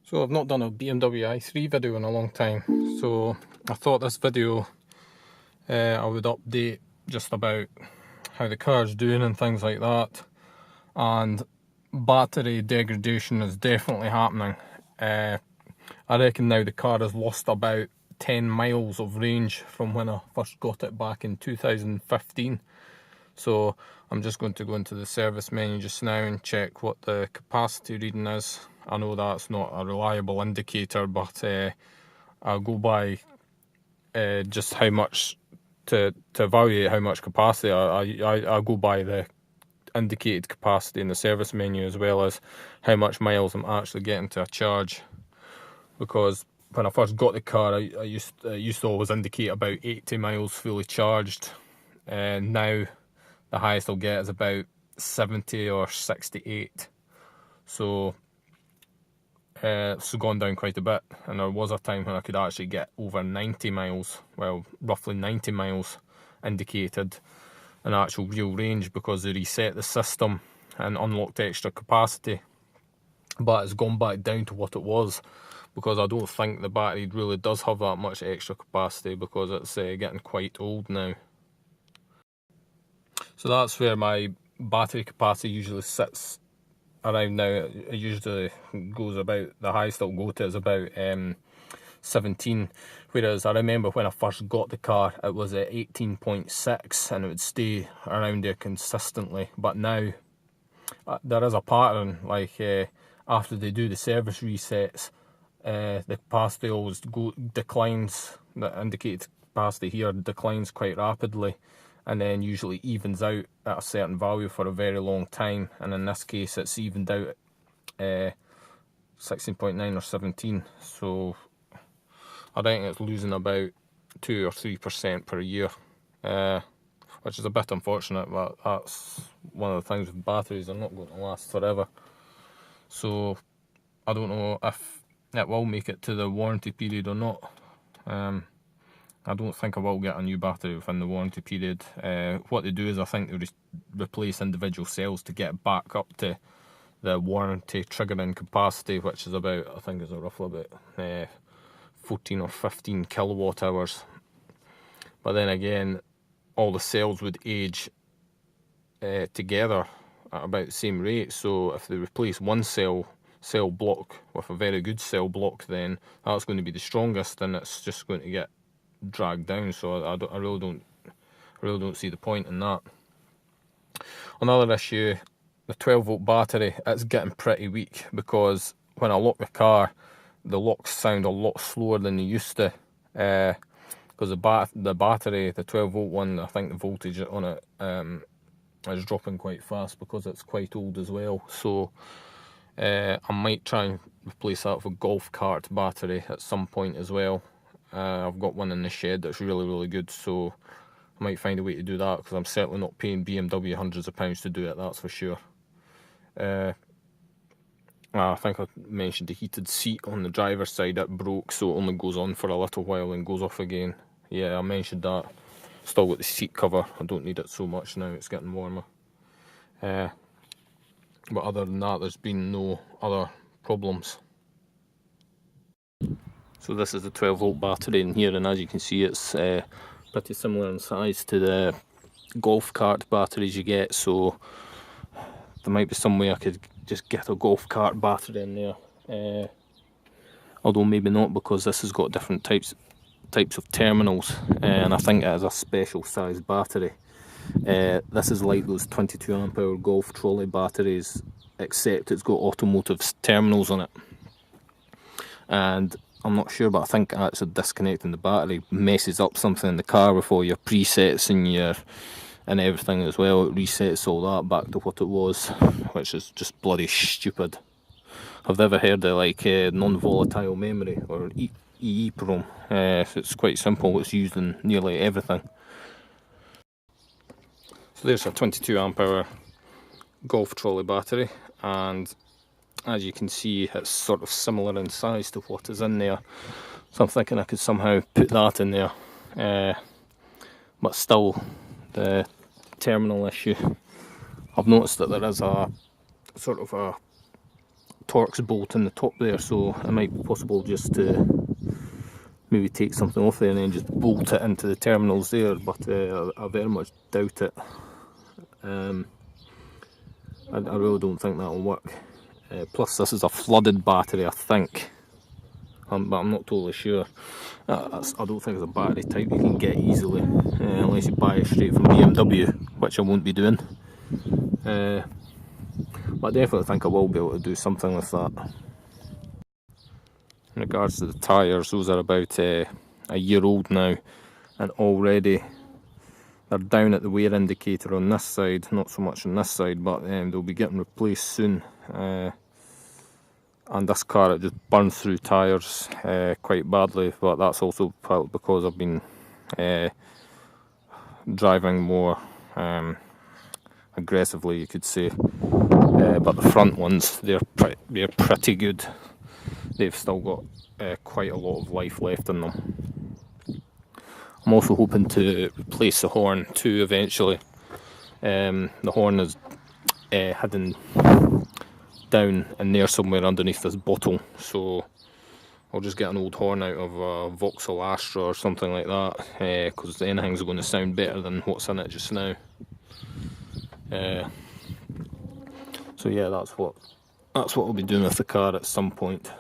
So I've not done a BMW i3 video in a long time, so I thought this video I would update just about how the car's doing and things like that. And battery degradation is definitely happening. I reckon now the car has lost about 10 miles of range from when I first got it back in 2015. So I'm just going to go into the service menu just now and check what the capacity reading is. I know that's not a reliable indicator, but I'll go by just how much to evaluate how much capacity. I'll go by the indicated capacity in the service menu, as well as how much miles I'm actually getting to a charge. Because when I first got the car, I used to always indicate about 80 miles fully charged. Now the highest I'll get is about 70 or 68. So it's gone down quite a bit, and there was a time when I could actually get over 90 miles, well, roughly 90 miles indicated an actual real range, because they reset the system and unlocked extra capacity. But it's gone back down to what it was, because I don't think the battery really does have that much extra capacity, because it's getting quite old now. So that's where my battery capacity usually sits around now. It usually goes about, the highest it'll go to is about 17, whereas I remember when I first got the car it was at 18.6 and it would stay around there consistently. But now there is a pattern, like after they do the service resets, the capacity always declines. The indicated capacity here declines quite rapidly, and then usually evens out at a certain value for a very long time. And in this case it's evened out at 16.9 or 17, so I think it's losing about 2 or 3% per year, which is a bit unfortunate, but that's one of the things with batteries, they're not going to last forever. So I don't know if it will make it to the warranty period or not. I don't think I will get a new battery within the warranty period. What they do is, I think they replace individual cells to get back up to the warranty triggering capacity, which is about, I think it's roughly about 14 or 15 kilowatt hours. But then again, all the cells would age together at about the same rate. So if they replace one cell block with a very good cell block, then that's going to be the strongest, and it's just going to get dragged down. So I really don't see the point in that. Another issue, the 12-volt battery, it's getting pretty weak, because when I lock the car, the locks sound a lot slower than they used to, because the battery, the 12-volt one, I think the voltage on it is dropping quite fast, because it's quite old as well. So I might try and replace that with a golf cart battery at some point as well. I've got one in the shed that's really good, so I might find a way to do that, because I'm certainly not paying BMW hundreds of pounds to do it, that's for sure. I think I mentioned the heated seat on the driver's side, it broke, so it only goes on for a little while and goes off again. Yeah, I mentioned that. Still got the seat cover, I don't need it so much now, it's getting warmer. But other than that, there's been no other problems. So this is the 12-volt battery in here, and as you can see, it's pretty similar in size to the golf cart batteries you get. So there might be some way I could just get a golf cart battery in there, although maybe not, because this has got different types of terminals, and I think it has a special size battery. This is like those 22 amp hour golf trolley batteries, except it's got automotive terminals on it. And I'm not sure, but I think actually disconnecting the battery messes up something in the car with all your presets and everything as well. It resets all that back to what it was, which is just bloody stupid. I've never heard of like non-volatile memory, or EEPROM. It's quite simple, it's used in nearly everything. So there's a 22 amp hour golf trolley battery, and as you can see, it's sort of similar in size to what is in there. So I'm thinking I could somehow put that in there, but still the terminal issue. I've noticed that there is a sort of Torx bolt in the top there, so it might be possible just to maybe take something off there and then just bolt it into the terminals there, but I very much doubt it. I really don't think that'll work. Plus this is a flooded battery, I think, but I'm not totally sure. I don't think it's a battery type you can get easily, unless you buy it straight from BMW, which I won't be doing. But I definitely think I will be able to do something with that. In regards to the tyres, those are about a year old now, and already they're down at the wear indicator on this side, not so much on this side, but they'll be getting replaced soon. And this car, it just burns through tyres quite badly, but that's also partly because I've been driving more aggressively, you could say. But the front ones, they're pretty good. They've still got quite a lot of life left in them. I'm also hoping to replace the horn too eventually. The horn is hidden down in there somewhere underneath this bottle, so I'll just get an old horn out of a Vauxhall Astra or something like that, because anything's going to sound better than what's in it just now. So yeah, that's what I'll be doing with the car at some point.